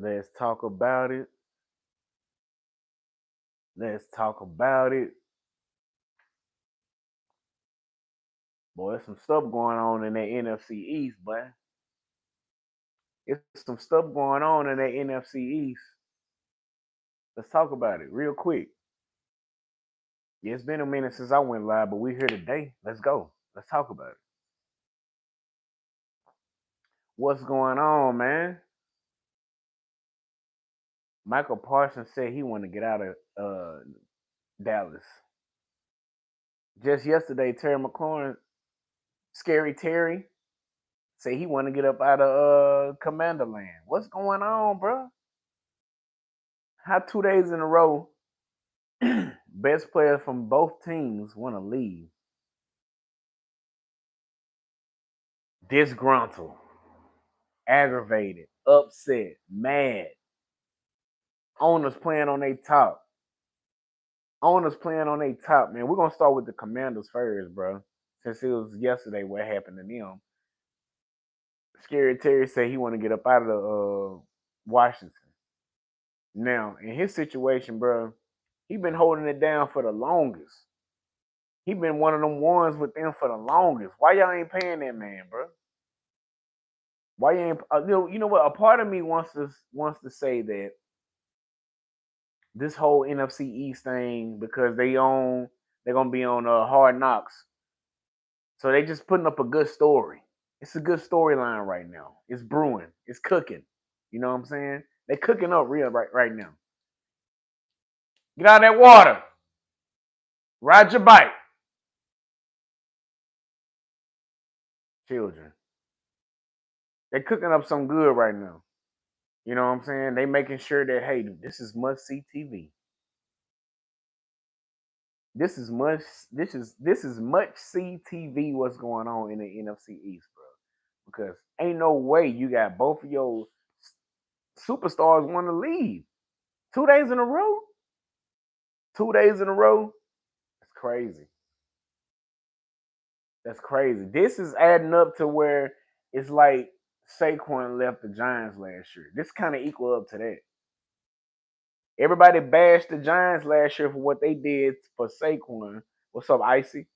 Let's talk about it. Let's talk about it. Boy, there's some stuff going on in that NFC East, boy. It's some stuff going on in that NFC East. Let's talk about it real quick. Yeah, it's been a minute since I went live, but we're here today. Let's go. Let's talk about it. What's going on, man? Michael Parsons said he want to get out of Dallas. Just yesterday, Terry McLaurin, Scary Terry, said he want to get up out of Commander Land. What's going on, bro? How 2 days in a row, best players from both teams want to leave? Disgruntled, aggravated, upset, mad. Owners playing on their top. Owners playing on their top, man. We're gonna start with the Commanders first, bro. Since it was yesterday what happened to them. Scary Terry said he want to get up out of the Washington. Now, in his situation, bro, he been holding it down for the longest. He been one of them ones with them for the longest. Why y'all ain't paying that man, bro? Why you ain't? You know what? A part of me wants to say that this whole NFC East thing, because they're gonna be on Hard Knocks, so they just putting up a good story. It's a good storyline right now. It's brewing. It's cooking. You know what I'm saying? They cooking up real right now. Get out of that water. Ride your bike. Children. They cooking up some good right now. You know what I'm saying? They making sure that, hey, this is must see TV. This is much see TV. What's going on in the NFC East, bro? Because ain't no way you got both of your superstars want to leave 2 days in a row. 2 days in a row. That's crazy. That's crazy. This is adding up to where it's like Saquon left the Giants last year. This kind of equal up to that. Everybody bashed the Giants last year for what they did for Saquon. What's up, Icy?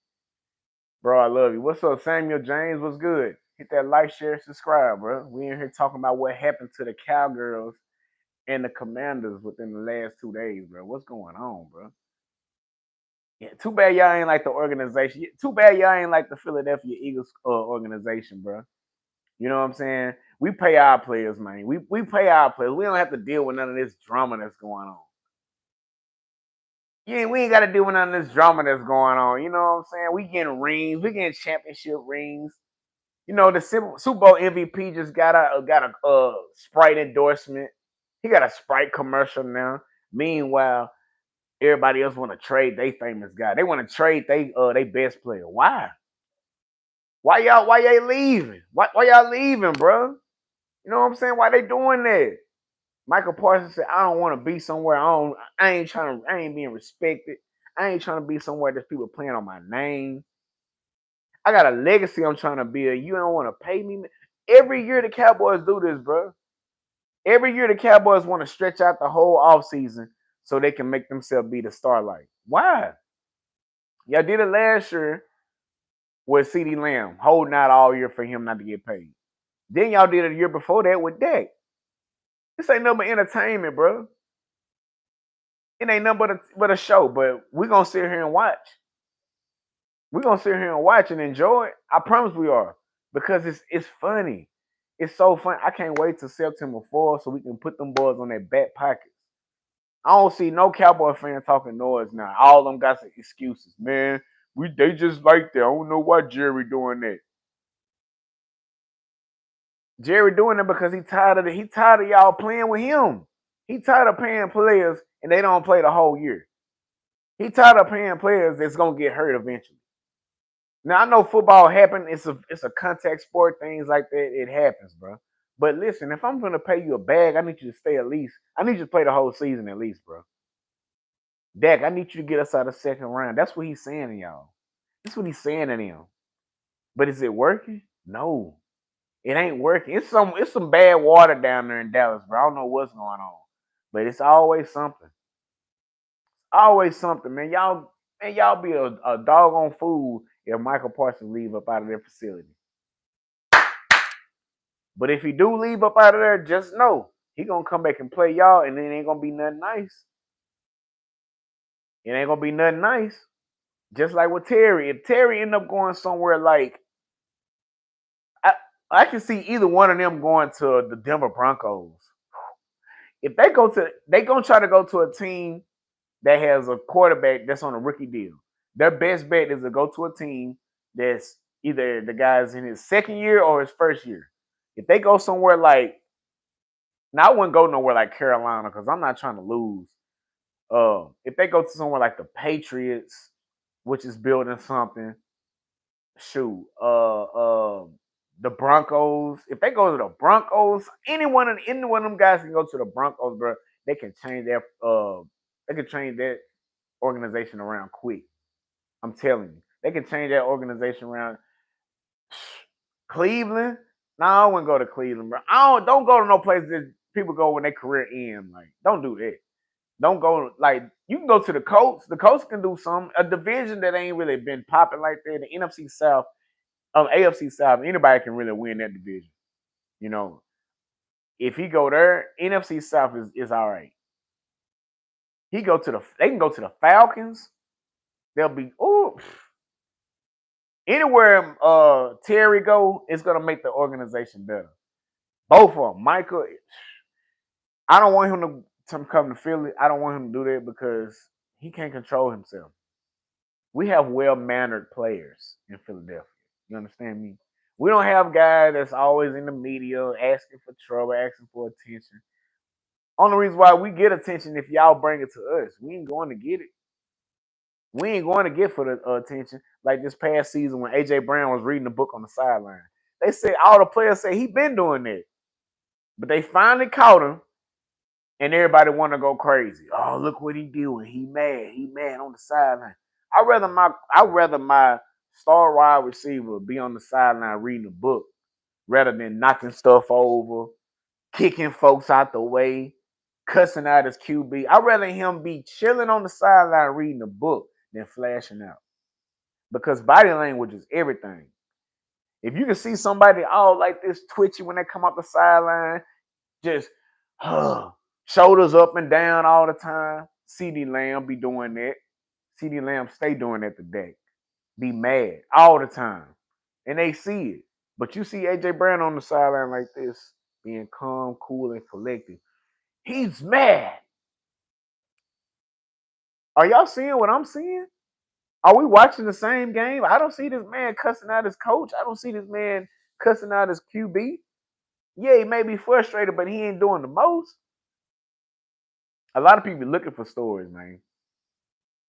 Bro, I love you. What's up, Samuel James? What's good? Hit that like, share, subscribe, bro. We in here talking about what happened to the Cowgirls and the Commanders within the last 2 days, bro. What's going on, bro? Yeah, too bad y'all ain't like the organization. Too bad y'all ain't like the Philadelphia Eagles organization, bro. You know what I'm saying? We pay our players, man. We pay our players. We don't have to deal with none of this drama that's going on. Yeah, we ain't got to deal with none of this drama that's going on. You know what I'm saying? We getting rings. We getting championship rings. You know, the Super Bowl MVP just got a Sprite endorsement. He got a Sprite commercial now. Meanwhile, everybody else want to trade they famous guy. They want to trade they best player. Why? Why y'all leaving? Why y'all leaving, bro? You know what I'm saying? Why they doing that? Michael Parsons said, I don't want to be somewhere. I ain't being respected. I ain't trying to be somewhere there's people playing on my name. I got a legacy I'm trying to build. You don't want to pay me. Every year the Cowboys do this, bro. Every year the Cowboys want to stretch out the whole offseason so they can make themselves be the starlight. Why? Y'all did it last year with CeeDee Lamb, holding out all year for him not to get paid. Then y'all did it a year before that with Dak. This ain't nothing but entertainment, bro. It ain't nothing but a show, but we're going to sit here and watch. We're going to sit here and watch and enjoy it. I promise we are. Because it's funny. It's so fun. I can't wait till September 4th so we can put them boys on their back pockets. I don't see no Cowboy fan talking noise now. All of them got some excuses. Man, they just like that. I don't know why Jerry doing that. Jerry doing it because he tired of y'all playing with him. He tired of paying players and they don't play the whole year. He tired of paying players that's gonna get hurt eventually. Now I know football happen. It's a contact sport. Things like that. It happens, bro. But listen, if I'm gonna pay you a bag, I need you to stay at least. I need you to play the whole season at least, bro. Dak, I need you to get us out of the second round. That's what he's saying to y'all. That's what he's saying to them. But is it working? No. It ain't working. It's some bad water down there in Dallas, bro. I don't know what's going on, but it's always something. Always something, man. Y'all be a doggone fool if Michael Parsons leave up out of their facility. But if he do leave up out of there, just know he gonna come back and play y'all, and it ain't gonna be nothing nice. It ain't gonna be nothing nice. Just like with Terry. If Terry end up going somewhere like I can see either one of them going to the Denver Broncos. If they gonna try to go to a team that has a quarterback that's on a rookie deal. Their best bet is to go to a team that's either the guy's in his second year or his first year. If they go somewhere like, now I wouldn't go nowhere like Carolina because I'm not trying to lose. If they go to somewhere like the Patriots, which is building something, shoot, the Broncos. If they go to the Broncos, any one of them guys can go to the Broncos, bro. They can change that organization around quick. I'm telling you, they can change that organization around. Cleveland? No, I wouldn't go to Cleveland, bro. Don't go to no place that people go when their career ends. Like, don't do that. Don't go like you can go to the Colts. The Colts can do something. A division that ain't really been popping like that. The NFC South, AFC South. Anybody can really win that division. You know, if he go there, NFC South is all right. They can go to the Falcons. They'll be anywhere Terry go, it's gonna make the organization better. Both of them, Michael. I don't want him to come to Philly. I don't want him to do that because he can't control himself. We have well-mannered players in Philadelphia. You understand me? We don't have guys that's always in the media asking for trouble, asking for attention. Only reason why we get attention if y'all bring it to us. We ain't going to get it. We ain't going to get for the attention like this past season when AJ Brown was reading the book on the sideline. They said all the players say he been doing that, but they finally caught him, and everybody want to go crazy. Oh, look what he doing. He mad. He mad on the sideline. I'd rather my star wide receiver be on the sideline reading a book rather than knocking stuff over, kicking folks out the way, cussing out his QB. I'd rather him be chilling on the sideline reading a book than flashing out. Because body language is everything. If you can see somebody all like this twitchy when they come up the sideline, just shoulders up and down all the time. CeeDee Lamb be doing that. CeeDee Lamb stay doing that today. Be mad all the time. And they see it. But you see AJ Brown on the sideline like this, being calm, cool, and collected. He's mad. Are y'all seeing what I'm seeing? Are we watching the same game? I don't see this man cussing out his coach. I don't see this man cussing out his QB. Yeah, he may be frustrated, but he ain't doing the most. A lot of people looking for stories, man.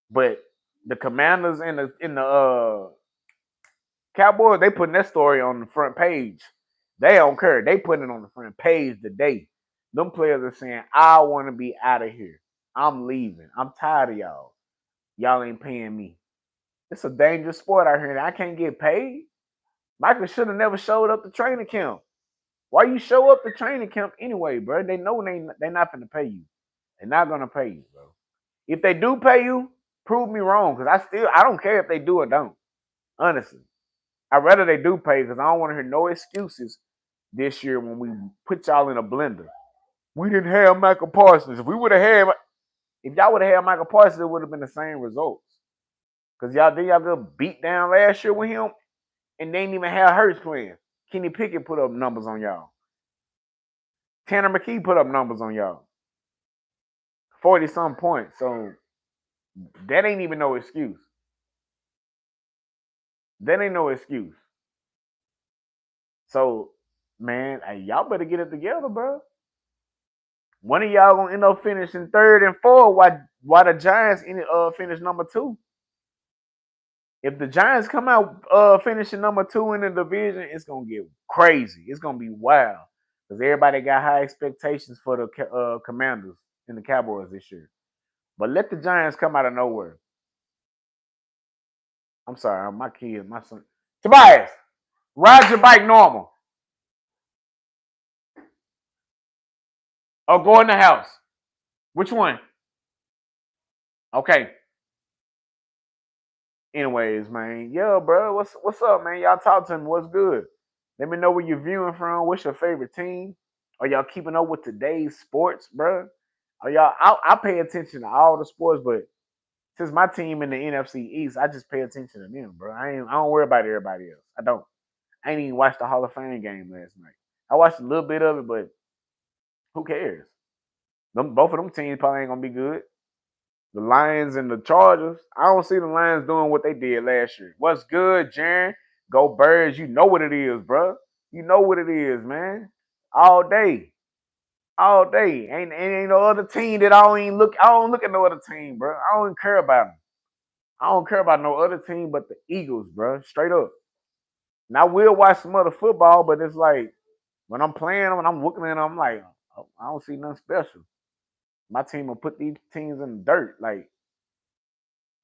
But the Commanders and the Cowboys, they putting that story on the front page. They don't care. They putting it on the front page today. Them players are saying, I want to be out of here. I'm leaving. I'm tired of y'all. Y'all ain't paying me. It's a dangerous sport out here, and I can't get paid. Michael should have never showed up to training camp. Why you show up to training camp anyway, bro? They know they're not going to pay you. They're not going to pay you, bro. If they do pay you, prove me wrong, because I don't care if they do or don't. Honestly, I'd rather they do pay because I don't want to hear no excuses this year when we put y'all in a blender. We didn't have Michael Parsons. If y'all would have had Michael Parsons, it would have been the same results. Because y'all got beat down last year with him, and they didn't even have Hurts playing. Kenny Pickett put up numbers on y'all. Tanner McKee put up numbers on y'all. 40-some points. So that ain't even no excuse. That ain't no excuse. So, man, y'all better get it together, bro. One of y'all gonna end up finishing third and fourth while the Giants finish number 2. If the Giants come out finishing number 2 in the division, it's gonna get crazy. It's gonna be wild because everybody got high expectations for the Commanders and the Cowboys this year. But let the Giants come out of nowhere. I'm sorry, my son. Tobias, ride your bike normal. Oh, go in the house. Which one? Okay. Anyways, man. Yeah, bro. What's up, man? Y'all talk to me. What's good? Let me know where you're viewing from. What's your favorite team? Are y'all keeping up with today's sports, bro? Are y'all? I pay attention to all the sports, but since my team in the NFC East, I just pay attention to them, bro. I don't worry about everybody else. I don't. I ain't even watched the Hall of Fame game last night. I watched a little bit of it, but who cares? Both of them teams probably ain't gonna be good. The Lions and the Chargers. I don't see the Lions doing what they did last year. What's good, Jaren? Go Birds. You know what it is, bro. You know what it is, man. All day. All day. Ain't no other team that I don't look at no other team, bro. I don't even care about them. I don't care about no other team but the Eagles, bro. Straight up. Now I will watch some other football, but it's like when I'm playing, when I'm looking at them, I'm like, oh, I don't see nothing special. My team will put these teams in the dirt. Like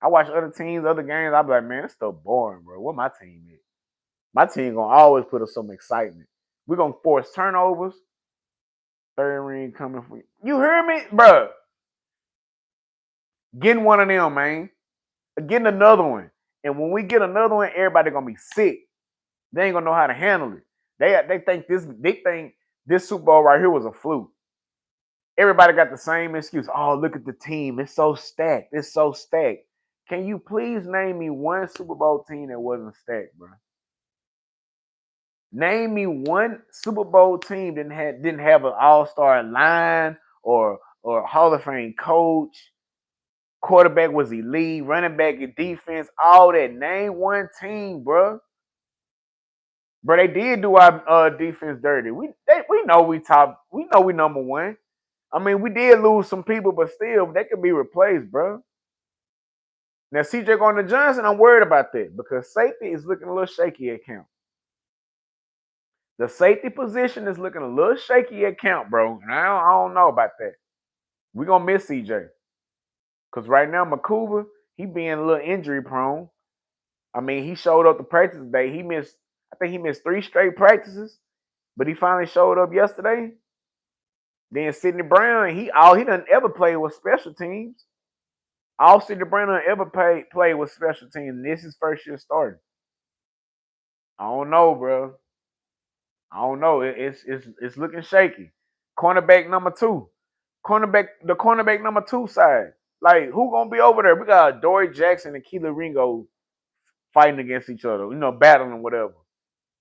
I watch other teams, other games. I be like, man, it's still boring, bro. What my team is? My team gonna always put us some excitement. We're gonna force turnovers. Third ring coming for you. You hear me, bro? Getting one of them, man. Getting another one. And when we get another one, everybody gonna be sick. They ain't gonna know how to handle it. They think this Super Bowl right here was a fluke. Everybody got the same excuse. Oh, look at the team. It's so stacked. It's so stacked. Can you please name me one Super Bowl team that wasn't stacked, bro? Name me one Super Bowl team didn't have an all-star line or Hall of Fame coach. Quarterback was elite, running back and defense, all that. Name one team, bro. Bro, they did do our defense dirty. We know we know we number one. I mean, we did lose some people, but still, they could be replaced, bro. Now, CJ Gardner-Johnson, I'm worried about that because safety is looking a little shaky at count. The safety position is looking a little shaky at count, bro. And I don't know about that. We're going to miss CJ. Because right now, Makuba, he being a little injury prone. I mean, he showed up to practice today. I think he missed 3 straight practices, but he finally showed up yesterday. Then Sidney Brown, he doesn't ever play with special teams. All Sidney Brown done ever play with special teams. And this is first year starting. I don't know, bro. I don't know. It's looking shaky. Cornerback number 2. The cornerback number 2 side. Like, who gonna be over there? We got Dory Jackson and Keely Ringo fighting against each other, battling whatever.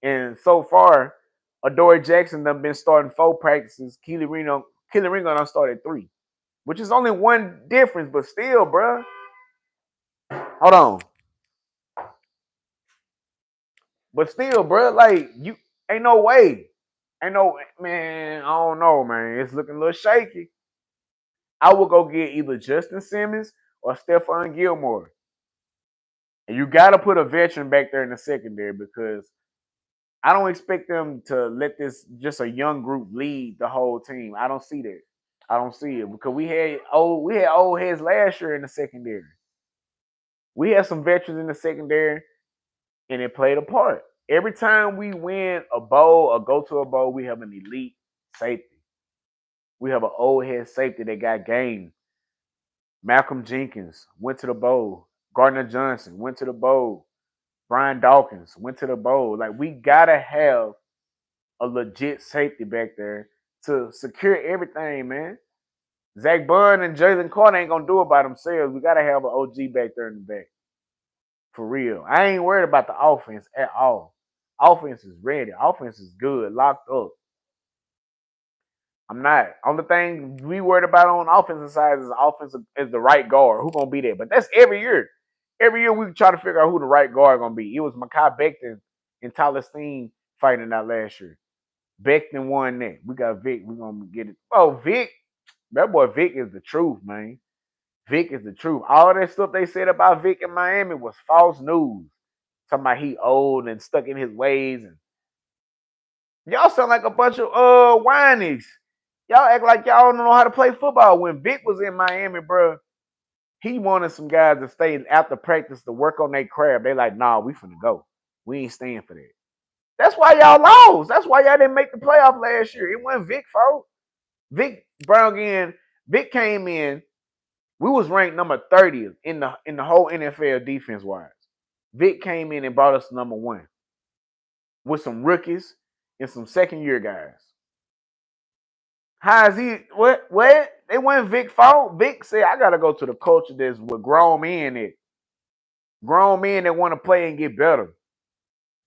And so far, Adoree Jackson done been starting 4 practices. Keely Ringo done started 3, which is only one difference, but still, bro. Hold on. But still, bro, like you ain't no way. Ain't no man, I don't know, man. It's looking a little shaky. I will go get either Justin Simmons or Stephon Gilmore. And you gotta put a veteran back there in the secondary because I don't expect them to let this just a young group lead the whole team. I don't see that. I don't see it because we had old heads last year in the secondary. We had some veterans in the secondary, and it played a part. Every time we win a bowl or go to a bowl, we have an elite safety. We have an old head safety that got game. Malcolm Jenkins went to the bowl. Gardner Johnson went to the bowl. Brian Dawkins went to the bowl. Like, we gotta have a legit safety back there to secure everything, man. Zach Bond and Jalen Carter ain't gonna do it by themselves. We gotta have an OG back there in the back. For real. I ain't worried about the offense at all. Offense is ready. Offense is good, locked up. I'm not. Only thing we worried about on the offensive side is the right guard. Who gonna be there? But that's every year. Every year we try to figure out who the right guard gonna be. It was Mekhi Becton and Tyler Steen fighting out last year. Becton won that. We got Vic. We're gonna get it. Oh, Vic. That boy Vic is the truth, man. Vic is the truth. All that stuff they said about Vic in Miami was false news. Talking about he old and stuck in his ways. And y'all sound like a bunch of whinies. Y'all act like y'all don't know how to play football. When Vic was in Miami, bro, he wanted some guys to stay after practice to work on their craft. They like, nah, we finna go. We ain't staying for that. That's why y'all lost. That's why y'all didn't make the playoff last year. It wasn't Vic fault. Vic Brown again. Vic came in. We was ranked number 30th in the whole NFL defense wise. Vic came in and brought us number 1 with some rookies and some second year guys. How is he? What? They went Vic fault. Vic said, "I gotta go to the culture that's with grown men in it. Grown men that want to play and get better.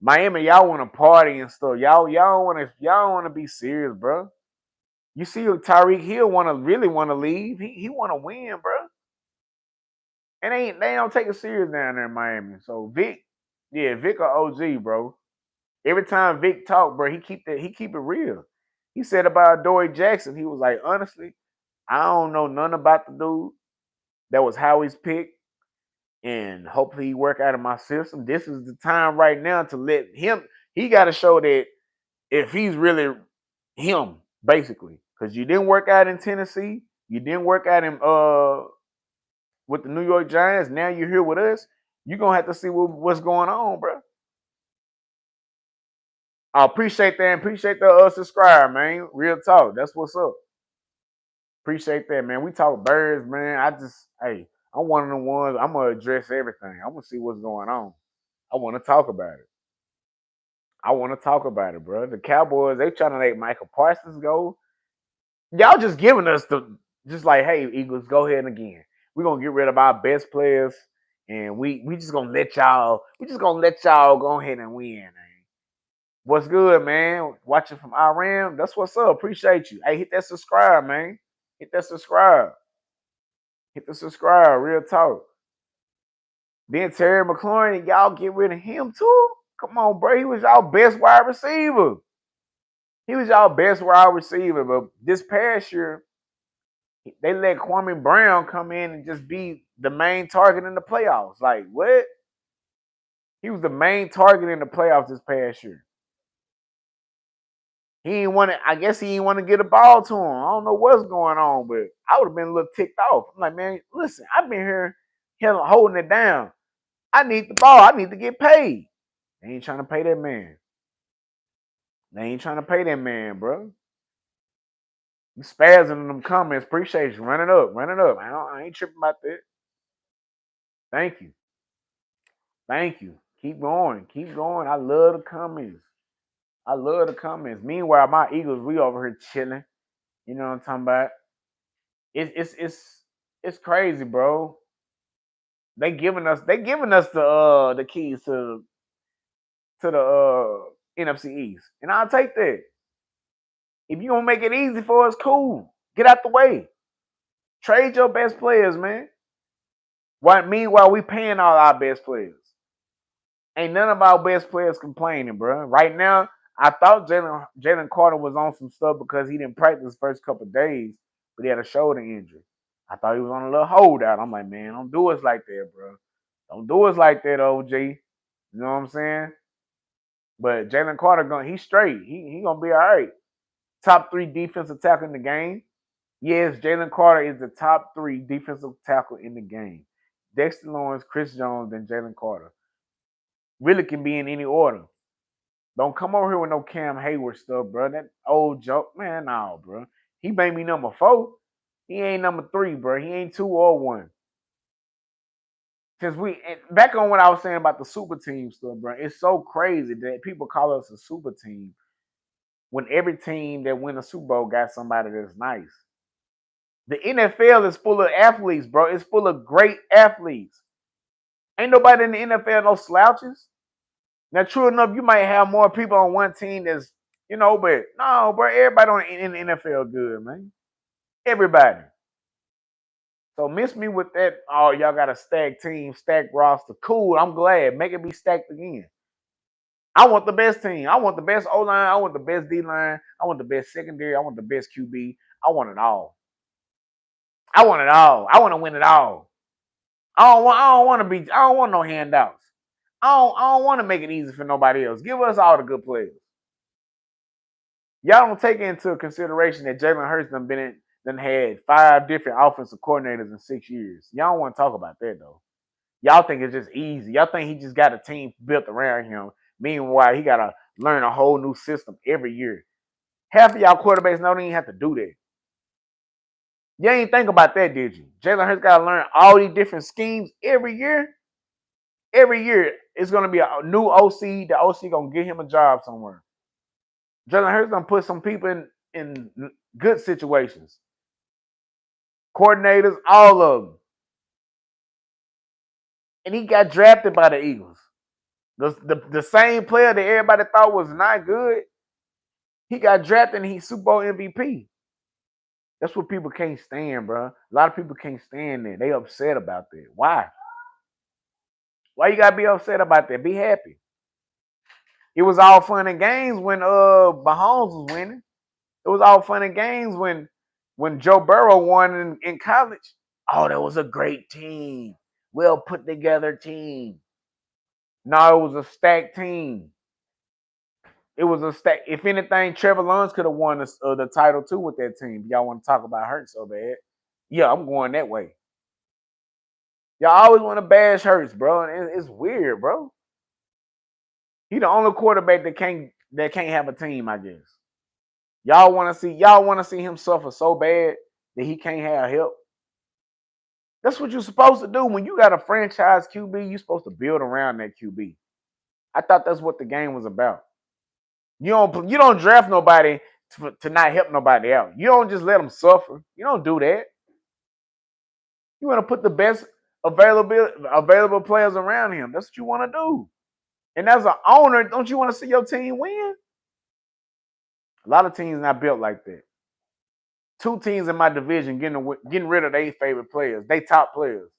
Miami, y'all want to party and stuff. Y'all don't want to be serious, bro. You see, Tyreek Hill really want to leave. He want to win, bro. And they don't take it serious down there in Miami. So Vic a OG, bro. Every time Vic talk, bro, he keep it real. He said about Dory Jackson, he was like, honestly, I don't know nothing about the dude. That was Howie's pick. And hopefully he work out of my system. This is the time right now to let him. He got to show that if he's really him, basically. Because you didn't work out in Tennessee. You didn't work out in with the New York Giants. Now you're here with us. You're going to have to see what's going on, bro. I appreciate that. Appreciate the subscribe, man. Real talk. That's what's up. Appreciate that, man. We talk birds, man. I'm one of the ones. I'm going to address everything. I'm going to see what's going on. I want to talk about it. Bro. The Cowboys, they trying to let Michael Parsons go. Y'all just giving us just like, hey, Eagles, go ahead again. We're going to get rid of our best players, and we just going to let y'all go ahead and win, man. What's good, man? Watching from Iran. That's what's up. Appreciate you. Hey, hit that subscribe, man. Hit the subscribe. Real talk. Then Terry McLaurin, y'all get rid of him too? Come on, bro. He was y'all best wide receiver. But this past year, they let Kwame Brown come in and just be the main target in the playoffs. Like, what? He was the main target in the playoffs this past year. I guess he didn't want to get a ball to him. I don't know what's going on, but I would have been a little ticked off. I'm like, man, listen, I've been here holding it down. I need the ball. I need to get paid. They ain't trying to pay that man. Bro. You spazzing in them comments. Appreciate you. Run it up. I ain't tripping about that. Thank you. Keep going. I love the comments. Meanwhile, my Eagles, we over here chilling. You know what I'm talking about? It's crazy, bro. They giving us the keys to the NFC East, and I'll take that. If you gonna make it easy for us, cool. Get out the way. Trade your best players, man. Meanwhile, we paying all our best players. Ain't none of our best players complaining, bro. Right now, I thought Jalen Carter was on some stuff because he didn't practice the first couple of days, but he had a shoulder injury. I thought he was on a little holdout. I'm like, man, don't do us like that, bro. Don't do us like that, OG. You know what I'm saying? But Jalen Carter, he's straight. He gonna be all right. Top 3 defensive tackle in the game. Yes, Jalen Carter is the top 3 defensive tackle in the game. Dexter Lawrence, Chris Jones, and Jalen Carter. Really can be in any order. Don't come over here with no Cam Hayward stuff, bro. That old joke, man, no, bro. He made me number 4. He ain't number 3, bro. He ain't 2 or 1. Since back on what I was saying about the super team stuff, bro, it's so crazy that people call us a super team when every team that win a Super Bowl got somebody that's nice. The NFL is full of athletes, bro. It's full of great athletes. Ain't nobody in the NFL no slouches. Now, true enough, you might have more people on one team that's, but no, bro, everybody in the NFL good, man. Everybody. So miss me with that, oh, y'all got a stacked team, stacked roster. Cool, I'm glad. Make it be stacked again. I want the best team. I want the best O-line. I want the best D-line. I want the best secondary. I want the best QB. I want it all. I want to win it all. I don't want no handouts. I don't want to make it easy for nobody else. Give us all the good players. Y'all don't take into consideration that Jalen Hurts done had 5 different offensive coordinators in 6 years. Y'all don't want to talk about that though. Y'all think it's just easy. Y'all think he just got a team built around him. Meanwhile, he got to learn a whole new system every year. Half of y'all quarterbacks don't even have to do that. You ain't think about that, did you? Jalen Hurts got to learn all these different schemes every year. Every year, it's gonna be a new OC. The OC gonna get him a job somewhere. Jalen Hurts gonna put some people in good situations. Coordinators, all of them. And he got drafted by the Eagles. The same player that everybody thought was not good, he got drafted and he's Super Bowl MVP. That's what people can't stand, bro. A lot of people can't stand that. They upset about that. Why? Why you gotta be upset about that? Be happy. It was all fun and games when Mahomes was winning. It was all fun and games when Joe Burrow won in college. Oh, that was a great team. Well put together team. No, it was a stacked team. It was a stack. If anything, Trevor Lawrence could have won the title too with that team. Y'all want to talk about Hurts so bad? Yeah, I'm going that way. Y'all always want to bash Hurts, bro. And it's weird, bro. He the only quarterback that can't have a team, I guess. Y'all want to see him suffer so bad that he can't have help. That's what you're supposed to do. When you got a franchise QB, you're supposed to build around that QB. I thought that's what the game was about. You don't draft nobody to not help nobody out. You don't just let them suffer. You don't do that. You want to put the best available players around him. That's what you want to do. And as an owner, don't you want to see your team win? A lot of teams not built like that. 2 teams in my division getting rid of their favorite players, they top players.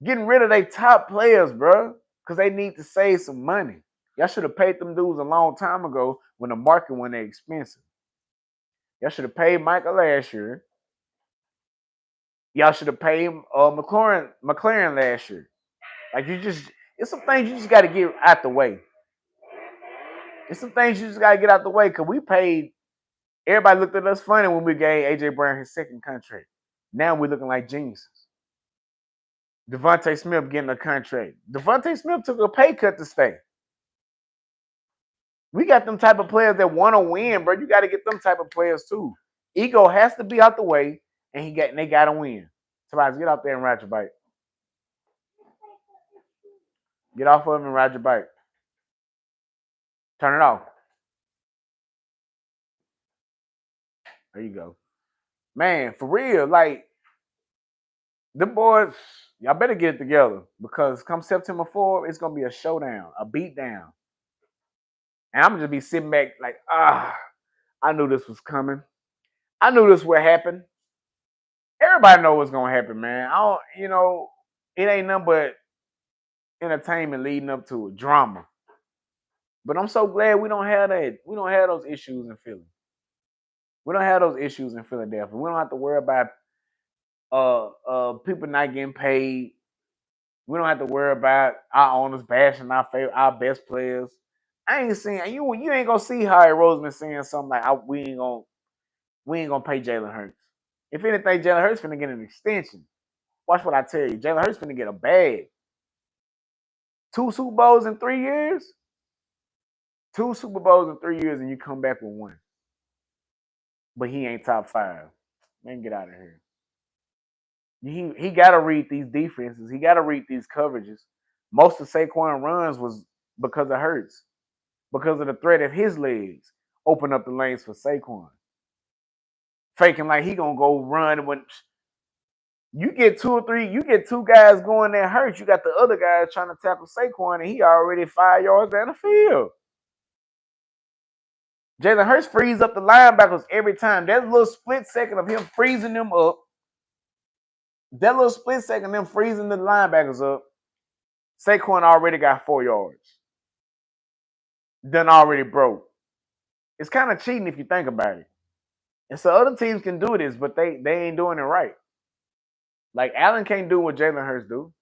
Getting rid of their top players, bro, because they need to save some money. Y'all should have paid them dudes a long time ago when the market went expensive. Y'all should have paid Michael last year. Y'all should have paid McLaurin last year. Like it's some things you just got to get out the way. It's some things you just got to get out the way because we paid. Everybody looked at us funny when we gave AJ Brown his second contract. Now we're looking like geniuses. Devontae Smith getting a contract. Devontae Smith took a pay cut to stay. We got them type of players that want to win, bro. You got to get them type of players too. Ego has to be out the way, and they got to win. Somebody get out there and ride your bike. Get off of him and ride your bike. Turn it off. There you go. Man, for real, like, the boys, y'all better get it together because come September 4th, it's going to be a showdown, a beatdown. And I'm going to just be sitting back like, I knew this was coming. I knew this would happen. Everybody know what's going to happen, man. It ain't nothing but entertainment leading up to a drama. But I'm so glad we don't have that. We don't have those issues in Philly. We don't have those issues in Philadelphia. We don't have to worry about people not getting paid. We don't have to worry about our owners bashing our best players. I ain't seeing you. You ain't gonna see Harry Roseman saying something like, "We ain't gonna pay Jalen Hurts." If anything, Jalen Hurts finna get an extension. Watch what I tell you. Jalen Hurts finna get a bag. 2 Super Bowls in 3 years. 2 Super Bowls in 3 years, and you come back with 1. But he ain't top 5. Man, get out of here. He got to read these defenses. He got to read these coverages. Most of Saquon runs was because of Hurts, because of the threat of his legs open up the lanes for Saquon. Faking like he gonna go run when you get 2 or 3, you get 2 guys going that Hurts. You got the other guys trying to tackle Saquon, and he already 5 yards down the field. Jalen Hurts frees up the linebackers every time. That little split second of him freezing them up. That little split second, them freezing the linebackers up, Saquon already got 4 yards. Done already broke. It's kind of cheating if you think about it. And so other teams can do this, but they ain't doing it right. Like Allen can't do what Jalen Hurts do.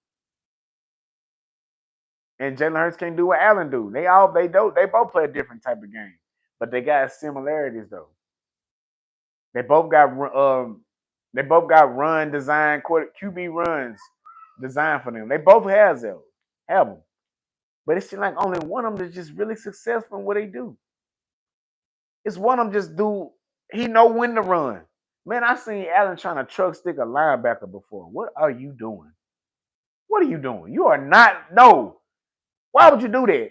And Jalen Hurts can't do what Allen do. They both play a different type of game. But they got similarities though. They both got run design QB runs designed for them. They both have them. But it seems like only one of them is just really successful in what they do. It's one of them just he know when to run. Man, I seen Allen trying to truck stick a linebacker before. What are you doing? What are you doing? You are not. No. Why would you do that?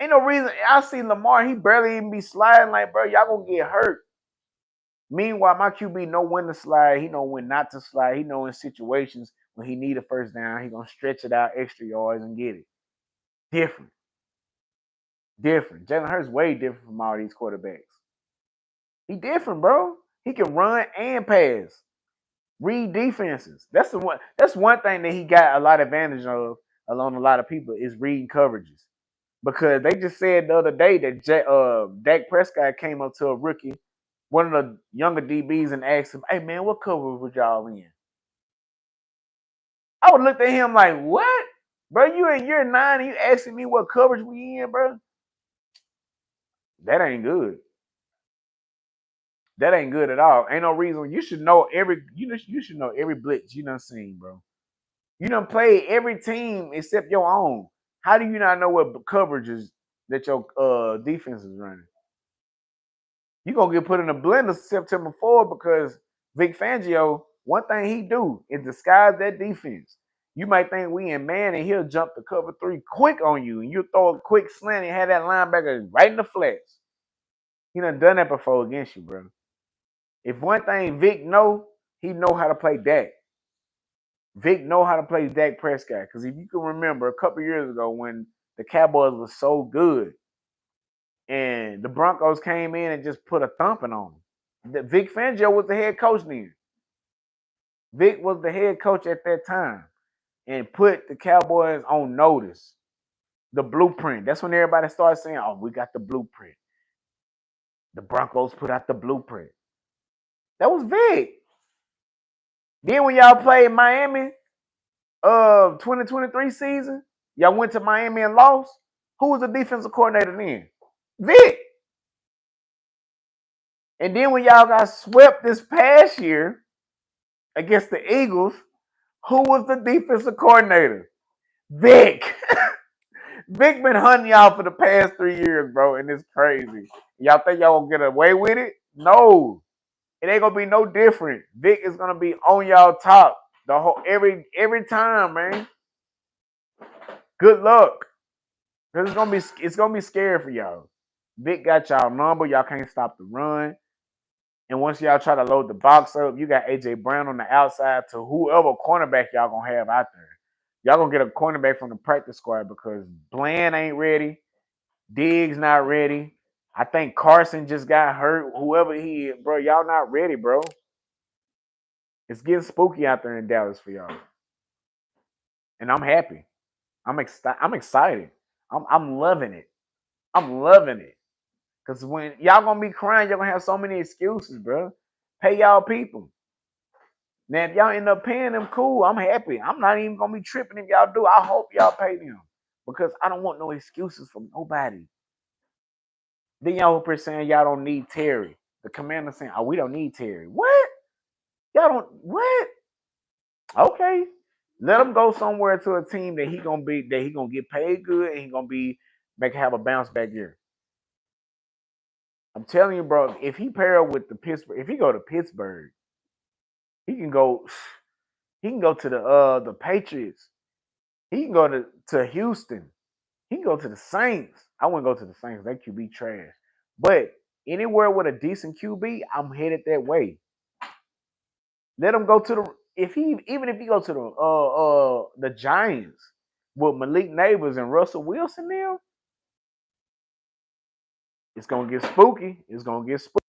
Ain't no reason. I see Lamar. He barely even be sliding. Like, bro, y'all gonna get hurt. Meanwhile, my QB know when to slide. He know when not to slide. He know in situations when he need a first down, he gonna stretch it out extra yards and get it. Different. Different. Jalen Hurts way different from all these quarterbacks. He different, bro. He can run and pass. Read defenses. That's the one. That's one thing that he got a lot of advantage of along a lot of people is reading coverages. Because they just said the other day that Dak Prescott came up to a rookie, one of the younger DBs, and asked him, "Hey man, what coverage was y'all in?" I would look at him like, "What, bro? You in year 9 and you asking me what coverage we in, bro? That ain't good. That ain't good at all. Ain't no reason. You should know you should know every blitz you done seen, bro. You done played every team except your own. How do you not know what coverages that your defense is running? You gonna get put in a blender September 4 because Vic Fangio, one thing he do is disguise that defense. You might think we in man and he'll jump to cover 3 quick on you, and you throw a quick slant and have that linebacker right in the flats. He done that before against you, bro. If one thing Vic he know how to play Dak. Vic know how to play Dak Prescott. Because if you can remember a couple years ago when the Cowboys was so good and the Broncos came in and just put a thumping on them. Vic Fangio was the head coach then. Vic was the head coach at that time and put the Cowboys on notice. The blueprint. That's when everybody started saying, "Oh, we got the blueprint." The Broncos put out the blueprint. That was Vic. Then when y'all played Miami, 2023 season, y'all went to Miami and lost. Who was the defensive coordinator then? Vic. And then when y'all got swept this past year against the Eagles, who was the defensive coordinator? Vic. Vic been hunting y'all for the past 3 years, bro, and it's crazy. Y'all think y'all gonna get away with it? No. It ain't gonna be no different. Vic is gonna be on y'all top the whole every time, man. Good luck. Cause it's gonna be scary for y'all. Vic got y'all number. Y'all can't stop the run. And once y'all try to load the box up, you got AJ Brown on the outside to whoever cornerback y'all gonna have out there. Y'all gonna get a cornerback from the practice squad because Bland ain't ready. Diggs not ready. I think Carson just got hurt. Whoever he is, bro, y'all not ready, bro. It's getting spooky out there in Dallas for y'all. And I'm happy. I'm excited. I'm loving it. I'm loving it. Cause when y'all gonna be crying, y'all gonna have so many excuses, bro. Pay y'all people. Now, if y'all end up paying them, cool. I'm happy. I'm not even gonna be tripping if y'all do. I hope y'all pay them because I don't want no excuses from nobody. Then y'all up here saying y'all don't need Terry. The commander saying, "Oh, we don't need Terry." What? Y'all don't what? Okay. Let him go somewhere to a team that he gonna get paid good and he gonna be make have a bounce back year. I'm telling you, bro, if he pair up with the Pittsburgh, if he go to Pittsburgh, he can go to the Patriots. He can go to Houston. He can go to the Saints. I wouldn't go to the Saints. They QB trash. But anywhere with a decent QB, I'm headed that way. Let him go to the even if he go to the Giants with Malik Neighbors and Russell Wilson now, it's gonna get spooky. It's gonna get spooky.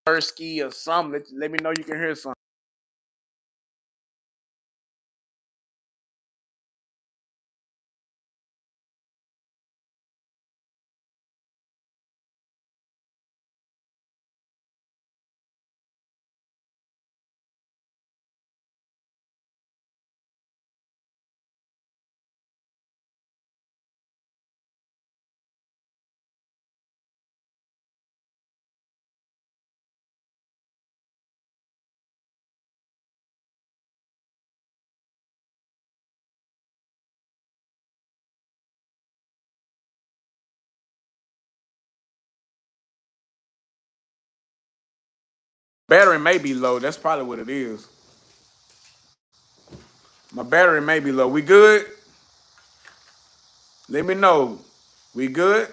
Persky or something. Let me know you can hear something. Battery may be low. That's probably what it is. My battery may be low. We good? Let me know. We good?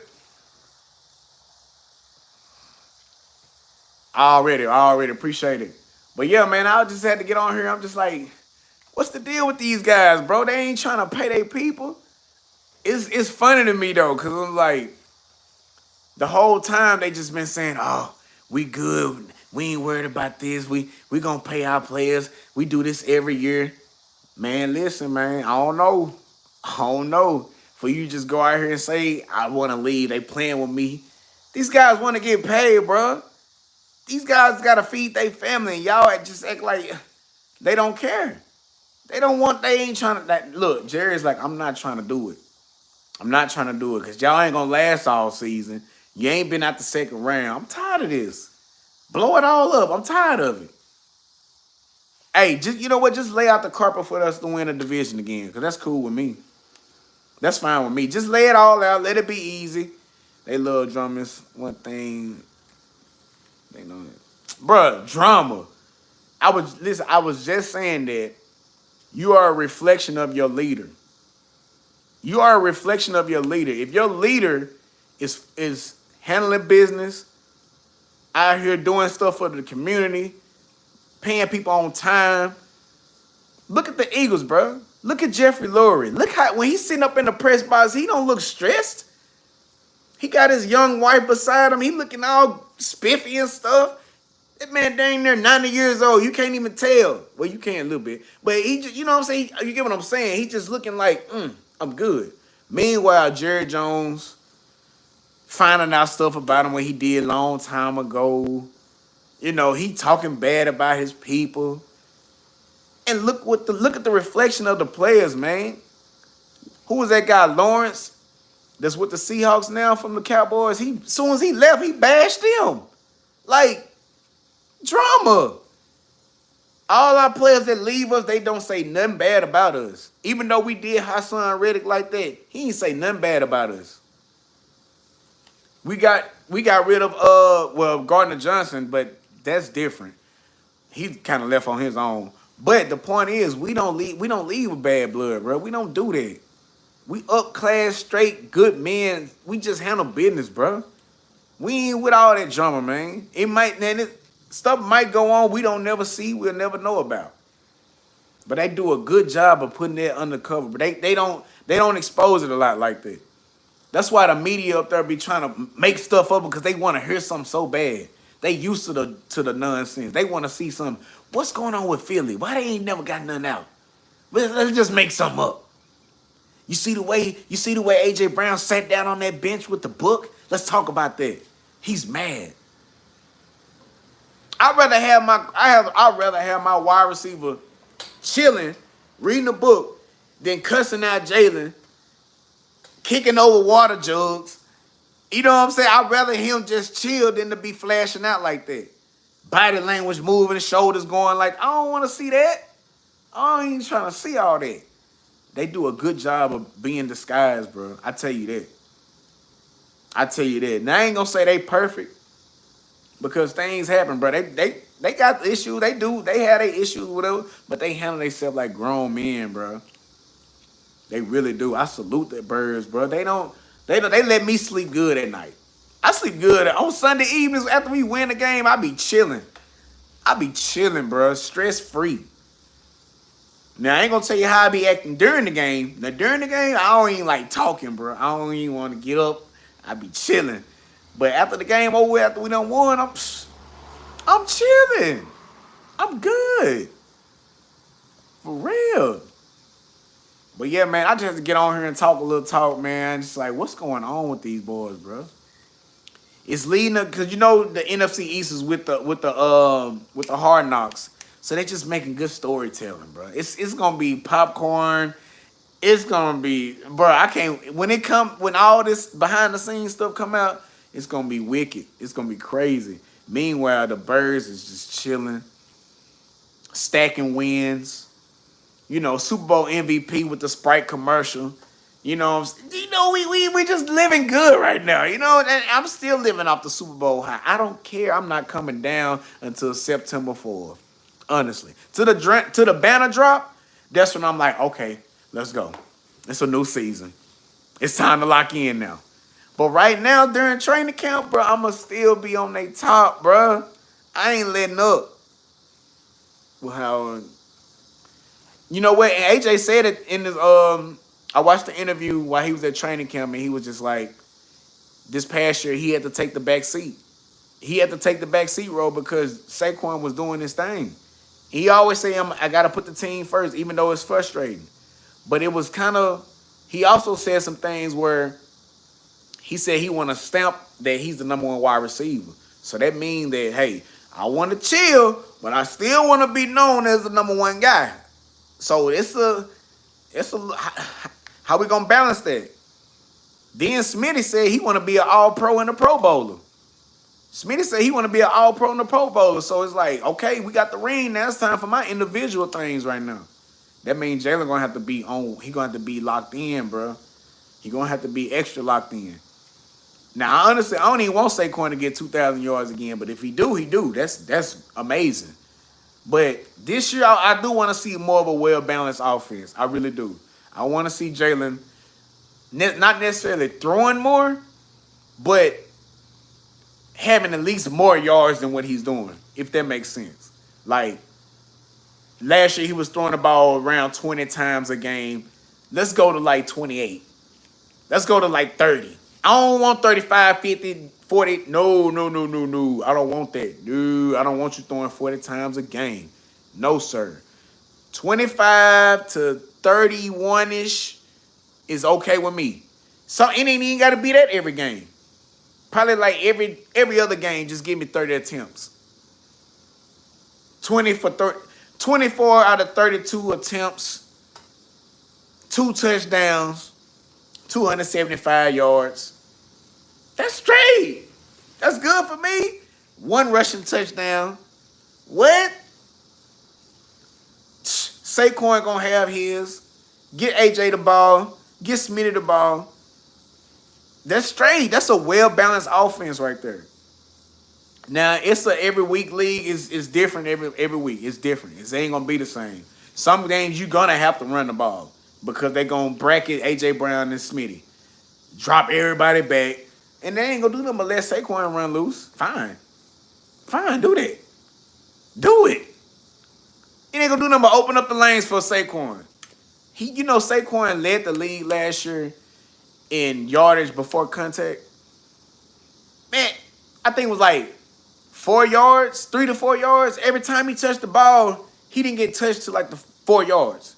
Already appreciate it. But yeah, man, I just had to get on here. I'm just like, what's the deal with these guys, bro? They ain't trying to pay their people. It's funny to me though, cause I'm like, the whole time they just been saying, "Oh, we good. We ain't worried about this. We gonna pay our players. We do this every year." Man, listen, man. I don't know. I don't know. For you just go out here and say, "I want to leave." They playing with me. These guys want to get paid, bro. These guys gotta feed their family, and y'all just act like they don't care. They don't want. They ain't trying to. Look, Jerry's like, I'm not trying to do it. I'm not trying to do it because y'all ain't gonna last all season. You ain't been out the second round. I'm tired of this. Blow it all up. I'm tired of it. Hey, just you know what? Just lay out the carpet for us to win a division again, because that's cool with me. That's fine with me. Just lay it all out. Let it be easy. They love drummers. One thing they know it. Bruh, drama. I was just saying that you are a reflection of your leader. You are a reflection of your leader. If your leader is handling business, out here doing stuff for the community, paying people on time. Look at the Eagles, bro. Look at Jeffrey Lurie. Look how when he's sitting up in the press box, he don't look stressed. He got his young wife beside him. He looking all spiffy and stuff. That man dang near 90 years old. You can't even tell. Well, you can a little bit. But he just, you know what I'm saying? You get what I'm saying? He just looking like, I'm good. Meanwhile, Jerry Jones finding out stuff about him what he did a long time ago. You know, he talking bad about his people. And look at the reflection of the players, man. Who was that guy, Lawrence? That's with the Seahawks now from the Cowboys. He as soon as he left, he bashed them. Like drama. All our players that leave us, they don't say nothing bad about us. Even though we did Hassan Reddick like that, he ain't say nothing bad about us. We got rid of Gardner Johnson, but that's different. He kind of left on his own. But the point is, we don't leave with bad blood, bro. We don't do that. We upclass, straight, good men. We just handle business, bro. We ain't with all that drama, man. Stuff might go on we don't never see, we'll never know about. But they do a good job of putting that undercover. But they don't expose it a lot like that. That's why the media up there be trying to make stuff up because they want to hear something so bad. They used to the nonsense. They want to see something. What's going on with Philly? Why they ain't never got nothing out? Let's just make something up. You see the way AJ Brown sat down on that bench with the book? Let's talk about that. He's mad. I'd rather have my wide receiver chilling, reading a book, than cussing out Jalen, kicking over water jugs. You know what I'm saying? I'd rather him just chill than to be flashing out like that. Body language moving, shoulders going like, I don't want to see that. I ain't trying to see all that. They do a good job of being disguised, bro. I tell you that. Now, I ain't going to say they perfect because things happen, bro. They got the issues. They have their issues, whatever, but they handle themselves like grown men, bro. They really do. I salute the birds, bro. They let me sleep good at night. I sleep good on Sunday evenings after we win the game. I be chilling, bro. Stress free. Now I ain't gonna tell you how I be acting during the game. Now during the game, I don't even like talking, bro. I don't even want to get up. I be chilling. But after the game over, after we done won, I'm chilling. I'm good. For real. But yeah, man, I just have to get on here and talk a little talk, man. Just like, what's going on with these boys, bro? It's leading up because you know the NFC East is with the Hard Knocks, so they just making good storytelling, bro. It's gonna be popcorn. It's gonna be, bro. I can't when all this behind the scenes stuff come out. It's gonna be wicked. It's gonna be crazy. Meanwhile, the Birds is just chilling, stacking wins. You know, Super Bowl MVP with the Sprite commercial. We just living good right now. You know, and I'm still living off the Super Bowl high. I don't care. I'm not coming down until September 4th. Honestly, to the banner drop, that's when I'm like, okay, let's go. It's a new season. It's time to lock in now. But right now, during training camp, bro, I'ma still be on they top, bro. I ain't letting up. Well, how you know what? And AJ said it in his I watched the interview while he was at training camp, and he was just like, this past year he had to take the back seat. He had to take the back seat role because Saquon was doing his thing. He always say, I gotta put the team first, even though it's frustrating. But it was kind of. He also said some things where he said he want to stamp that he's the number one wide receiver. So that means that, hey, I want to chill, but I still want to be known as the number one guy. So it's a how we gonna balance that? Then Smitty said he want to be an All-Pro and a Pro Bowler. Smitty said he want to be an All-Pro and a Pro Bowler. So it's like, okay, we got the ring. Now it's time for my individual things right now. That means Jalen gonna have to be on. He gonna have to be locked in, bro. He gonna have to be extra locked in. Now, honestly, I don't even want Saquon to get 2,000 yards again, but if he do, he do. That's amazing. But this year, I do want to see more of a well-balanced offense. I really do. I want to see Jalen not necessarily throwing more, but having at least more yards than what he's doing, if that makes sense. Like, last year, he was throwing the ball around 20 times a game. Let's go to like 28. Let's go to like 30. I don't want 35, 50, 40. No. I don't want that. No, I don't want you throwing 40 times a game. No, sir. 25 to 31-ish is okay with me. So it ain't even got to be that every game. Probably like every other game, just give me 30 attempts. 24 out of 32 attempts, 2 touchdowns, 275 yards. That's straight. That's good for me. 1 rushing touchdown. What? Saquon gonna have his. Get AJ the ball. Get Smitty the ball. That's straight. That's a well-balanced offense right there. Now, it's a every week league. Is different every week. It's different. It ain't gonna be the same. Some games you're gonna have to run the ball because they're gonna bracket AJ Brown and Smitty. Drop everybody back. And they ain't gonna do nothing but let Saquon run loose. Fine, do that. Do it. It ain't gonna do nothing but open up the lanes for Saquon. Saquon led the league last year in yardage before contact. Man, I think it was like 4 yards, 3 to 4 yards. Every time he touched the ball, he didn't get touched to like the 4 yards.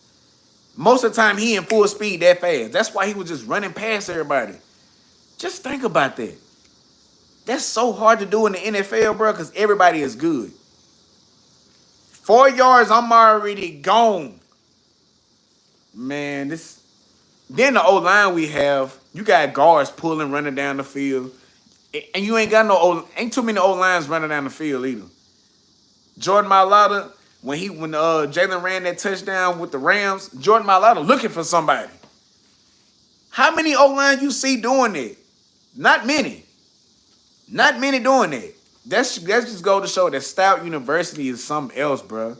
Most of the time, he in full speed that fast. That's why he was just running past everybody. Just think about that. That's so hard to do in the NFL, bro, because everybody is good. 4 yards, I'm already gone. Man, then the O-line we have, you got guards pulling, running down the field. And you ain't got ain't too many O-lines running down the field either. Jordan Mailata, when Jalen ran that touchdown with the Rams, Jordan Mailata looking for somebody. How many O-line you see doing that? Not many. Not many doing that. That's just go to show that Stout University is something else, bro.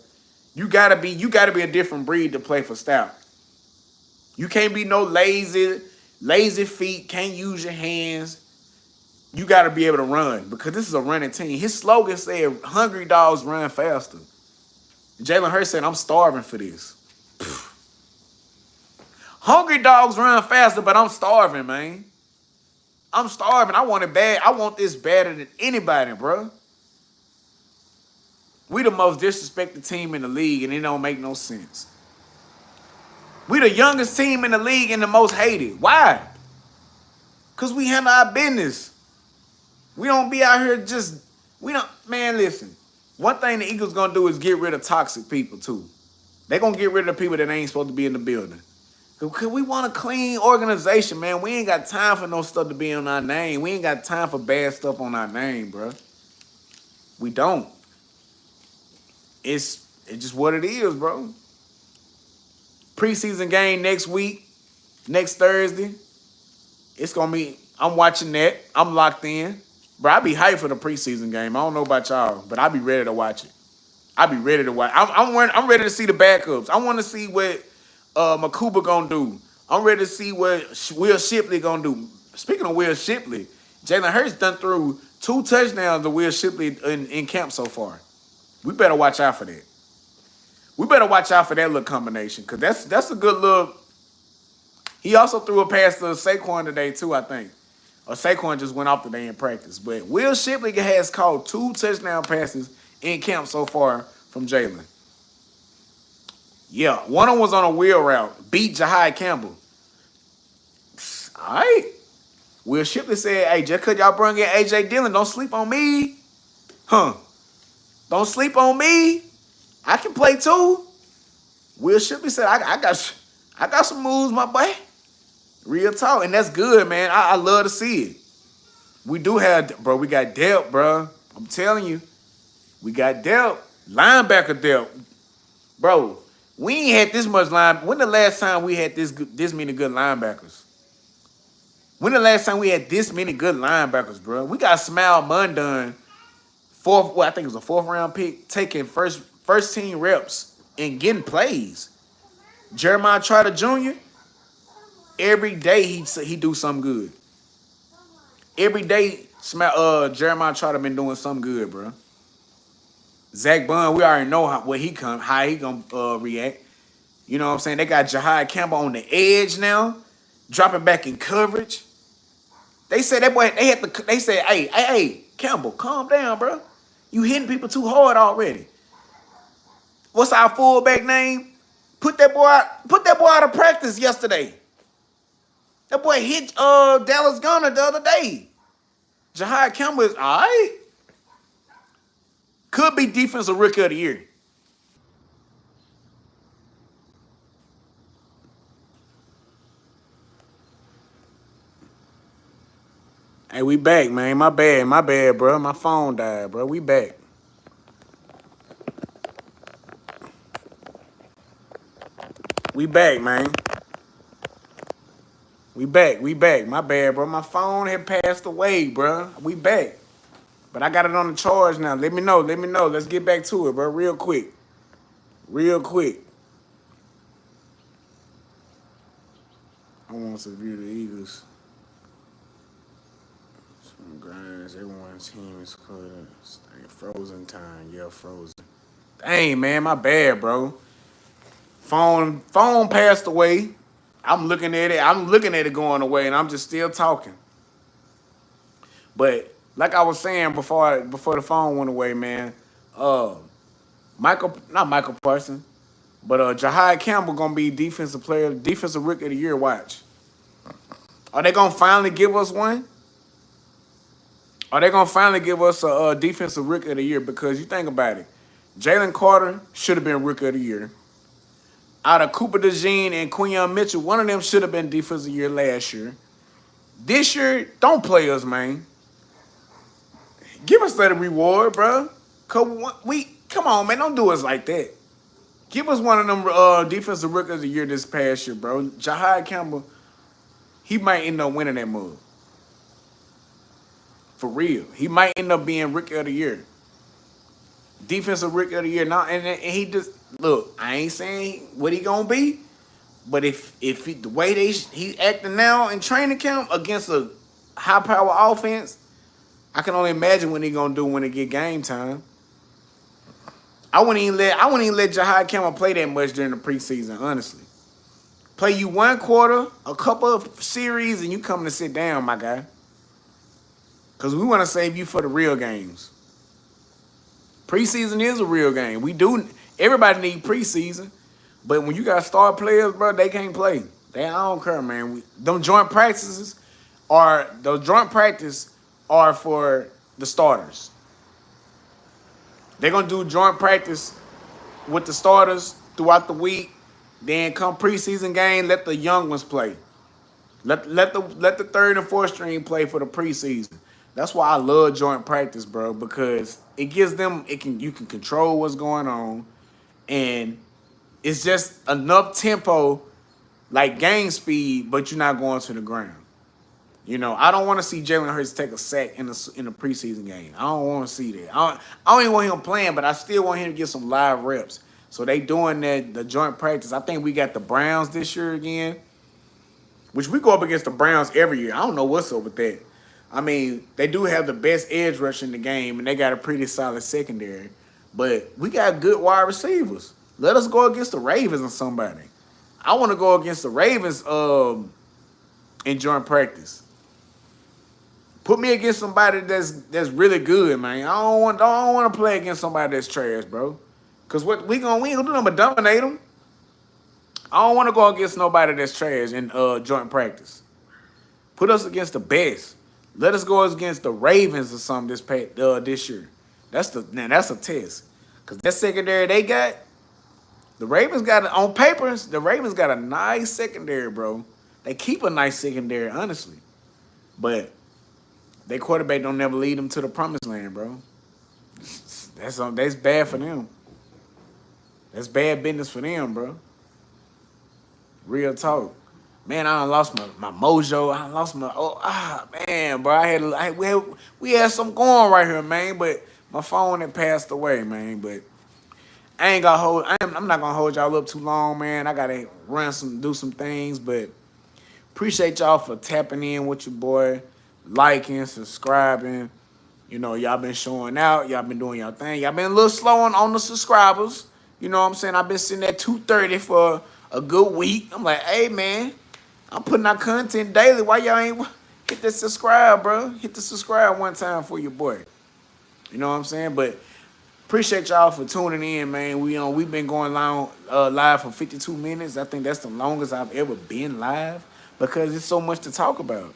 You gotta be a different breed to play for Stout. You can't be no lazy feet, can't use your hands. You gotta be able to run because this is a running team. His slogan said, "Hungry dogs run faster." Jalen Hurts said, "I'm starving for this." Hungry dogs run faster, but I'm starving, man. I'm starving. I want it bad. I want this better than anybody, bro. We the most disrespected team in the league, and it don't make no sense. We the youngest team in the league and the most hated. Why? Because we handle our business. We don't be out here just, we don't, man, listen. One thing the Eagles gonna do is get rid of toxic people too. They gonna get rid of the people that ain't supposed to be in the building. Cause we want a clean organization, man. We ain't got time for no stuff to be on our name. We ain't got time for bad stuff on our name, bro. We don't. It's just what it is, bro. Preseason game next week, next Thursday. It's gonna be, I'm watching that. I'm locked in. Bro, I be hyped for the preseason game. I don't know about y'all, but I be ready to watch it. I be ready to watch. I'm ready to see the backups. I want to see what Makuba gonna do. I'm ready to see what Will Shipley gonna do. Speaking of Will Shipley, Jalen Hurts done threw 2 touchdowns to Will Shipley in camp so far. We better watch out for that. We better watch out for that little combination, because that's a good look. He also threw a pass to Saquon today too, I think. Or Saquon just went off today in practice. But Will Shipley has caught 2 touchdown passes in camp so far from Jalen. Yeah, one of them was on a wheel route. Beat Jahai Campbell. All right. Will Shipley said, hey, just because y'all bring in A.J. Dillon, don't sleep on me. Huh. Don't sleep on me. I can play too. Will Shipley said, I got some moves, my boy. Real talk. And that's good, man. I love to see it. We do have, bro, we got depth, bro. I'm telling you. We got depth. Linebacker depth. Bro, we ain't had this much line. When the last time we had this many good linebackers? When the last time we had this many good linebackers, bro? We got Smile Mundun, I think it was a 4th round pick, taking first team reps and getting plays. Jeremiah Trotter Jr., every day he do something good. Every day Jeremiah Trotter been doing something good, bro. Zach Bunn, we already know how he gonna react. You know what I'm saying? They got Jahai Campbell on the edge now, dropping back in coverage. They said that boy, they said, hey, Campbell, calm down, bro. You hitting people too hard already. What's our fullback name? Put that boy out of practice yesterday. That boy hit Dallas Gunner the other day. Jahai Campbell is all right. Could be defensive rookie of the year. Hey, we back, man. My bad, bro. My phone died, bro. We back. We back, man. We back. My bad, bro. My phone had passed away, bro. We back. But I got it on the charge now. Let me know. Let's get back to it, bro. Real quick. I want to view the Eagles. Some guys, everyone's team is frozen time. Yeah, frozen. Dang, man, my bad, bro. Phone passed away. I'm looking at it going away, and I'm just still talking. But like I was saying before the phone went away, man, not Michael Parsons, but Jahai Campbell gonna be defensive rookie of the year. Watch. Are they gonna finally give us one? Are they gonna finally give us a defensive rookie of the year? Because you think about it, Jalen Carter should have been rookie of the year. Out of Cooper DeJean and Quinyon Mitchell, one of them should have been defensive year last year. This year, don't play us, man. Give us that reward, bro. Come on, man. Don't do us like that. Give us one of them defensive rookie of the year this past year, bro. Jahai Campbell, he might end up winning that move. For real. He might end up being rookie of the year. Defensive rookie of the year. Now, and he just, look, I ain't saying what he gonna be, but if the way he acting now in training camp against a high power offense, I can only imagine what he gonna do when it get game time. I wouldn't even let Jahai Campbell play that much during the preseason, honestly. Play you one quarter, a couple of series, and you coming to sit down, my guy. Because we want to save you for the real games. Preseason is a real game. Everybody need preseason, but when you got star players, bro, they can't play. I don't care, man. Those joint practices are for the starters. They're gonna do joint practice with the starters throughout the week. Then come preseason game, let the young ones play. Let the third and fourth string play for the preseason. That's why I love joint practice, bro, because it gives them you can control what's going on, and it's just enough tempo, like game speed, but you're not going to the ground. You know, I don't want to see Jalen Hurts take a sack in the preseason game. I don't want to see that. I don't even want him playing, but I still want him to get some live reps. So they doing the joint practice. I think we got the Browns this year again, which we go up against the Browns every year. I don't know what's up with that. I mean, they do have the best edge rush in the game, and they got a pretty solid secondary. But we got good wide receivers. Let us go against the Ravens or somebody. I want to go against the Ravens in joint practice. Put me against somebody that's really good, man. I don't want to play against somebody that's trash, bro. Cause we ain't gonna do nothing but dominate them. I don't want to go against nobody that's trash in joint practice. Put us against the best. Let us go against the Ravens or something this year. That's a test. Cause that secondary they got, the Ravens got on paper. The Ravens got a nice secondary, bro. They keep a nice secondary, honestly, but their quarterback don't never lead them to the promised land, bro. That's bad for them. That's bad business for them, bro. Real talk. Man, I done lost my mojo. I done lost man, bro. We had something going right here, man, but my phone had passed away, man. But I'm not gonna hold y'all up too long, man. I gotta do some things, but appreciate y'all for tapping in with your boy, liking, subscribing. You know, y'all been showing out. Y'all been doing y'all thing. Y'all been a little slow on the subscribers. You know what I'm saying? I've been sitting at 230 for a good week. I'm like, hey, man, I'm putting out content daily. Why y'all ain't hit the subscribe, bro? Hit the subscribe one time for your boy. You know what I'm saying? But appreciate y'all for tuning in, man. We've been going live for 52 minutes. I think that's the longest I've ever been live because it's so much to talk about.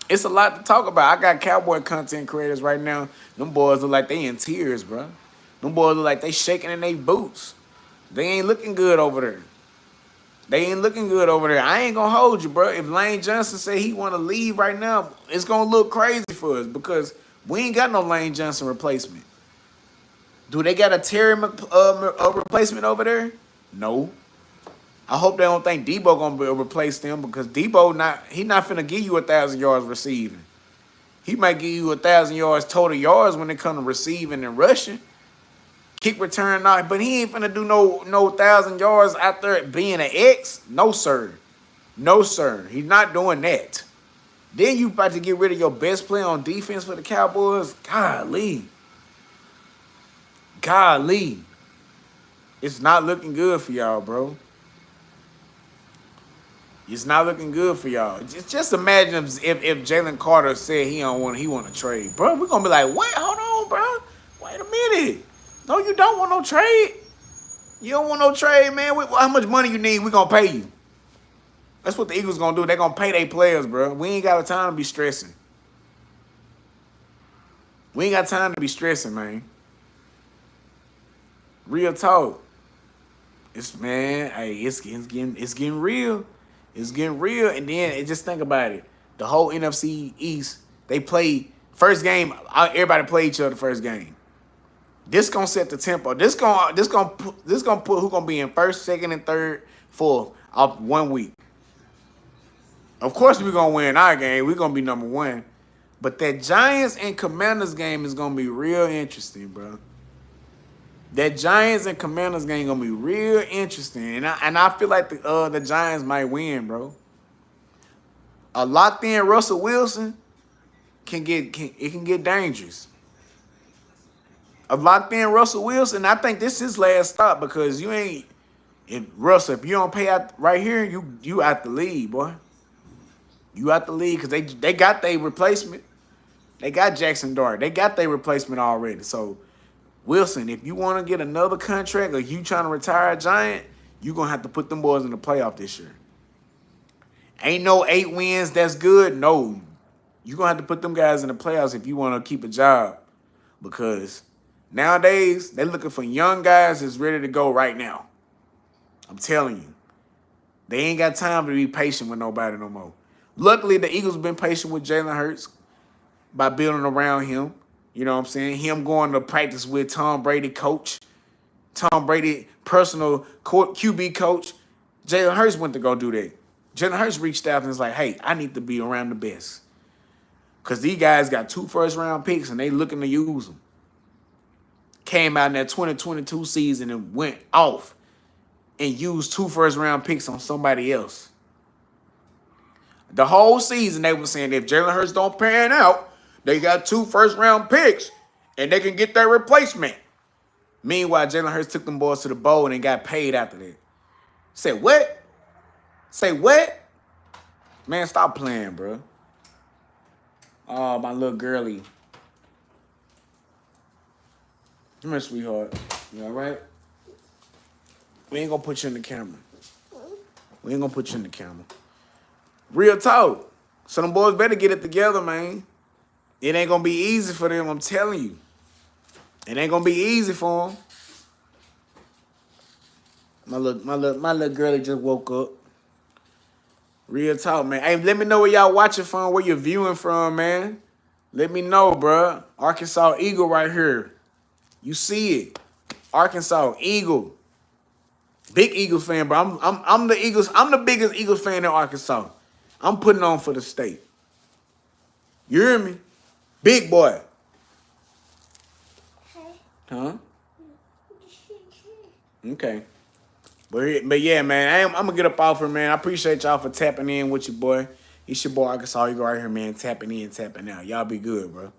It's a lot to talk about. I got Cowboy content creators right now. Them boys look like they in tears, bro. Them boys look like they shaking in their boots. They ain't looking good over there. I ain't gonna hold you, bro. If Lane Johnson say he want to leave right now, it's gonna look crazy for us because we ain't got no Lane Johnson replacement. Do they got a Terry replacement over there? No. I hope they don't think Debo gonna replace them because Debo not finna give you 1,000 yards receiving. He might give you 1,000 yards total yards when it comes to receiving and rushing. Kick return, not, but he ain't finna do no 1,000 yards out there being an X. No, sir. No, sir. He's not doing that. Then you about to get rid of your best player on defense for the Cowboys. Golly. It's not looking good for y'all, bro. It's not looking good for y'all. Just imagine if Jalen Carter said he want to trade, bro. We're gonna be like, wait, hold on, bro. Wait a minute. No, you don't want no trade. You don't want no trade, man. How much money you need? We gonna pay you. That's what the Eagles gonna do. They gonna pay their players, bro. We ain't got time to be stressing. Man. Real talk. It's getting real. It's getting real, and then just think about it. The whole NFC East, they play first game. Everybody play each other first game. This gonna set the tempo. This gonna put who gonna be in first, second, and third for 1 week. Of course, we're gonna win our game. We're gonna be number one. But that Giants and Commanders game is gonna be real interesting, bro. That Giants and Commanders game gonna be real interesting, and I feel like the Giants might win, bro. A locked in Russell Wilson can get dangerous. A locked in Russell Wilson, I think this is his last stop because if you don't pay out right here, you out the league, boy. You out the league because they got their replacement. They got Jackson Dart. They got their replacement already. So, Wilson, if you want to get another contract or you trying to retire a Giant, you're going to have to put them boys in the playoff this year. Ain't no 8 wins that's good. No. You're going to have to put them guys in the playoffs if you want to keep a job. Because nowadays, they're looking for young guys that's ready to go right now. I'm telling you. They ain't got time to be patient with nobody no more. Luckily, the Eagles have been patient with Jalen Hurts by building around him. You know what I'm saying? Him going to practice with Tom Brady coach. Tom Brady personal QB coach. Jalen Hurts went to go do that. Jalen Hurts reached out and was like, hey, I need to be around the best. Because these guys got 2 first-round picks and they looking to use them. Came out in that 2022 season and went off and used 2 first-round picks on somebody else. The whole season they were saying if Jalen Hurts don't pan out, they got 2 first-round picks and they can get their replacement. Meanwhile, Jalen Hurts took them boys to the bowl and got paid after that. Said what? Say what? Man, stop playing, bro. Oh, my little girlie. Come here, sweetheart. You all right? We ain't gonna put you in the camera. We ain't gonna put you in the camera. Real talk. So them boys better get it together, man. It ain't gonna be easy for them, I'm telling you. It ain't gonna be easy for them. My little girlie just woke up. Real talk, man. Hey, let me know where y'all watching from, where you're viewing from, man. Let me know, bro. Arkansas Eagle right here. You see it. Arkansas Eagle. Big Eagles fan, bro. I'm the Eagles. I'm the biggest Eagles fan in Arkansas. I'm putting on for the state. You hear me? Big boy. Huh? Okay. But yeah, man, I'm gonna get up off here, man. I appreciate y'all for tapping in with your boy. It's your boy Arkansas Eagle right here, man. Tapping in, tapping out. Y'all be good, bro.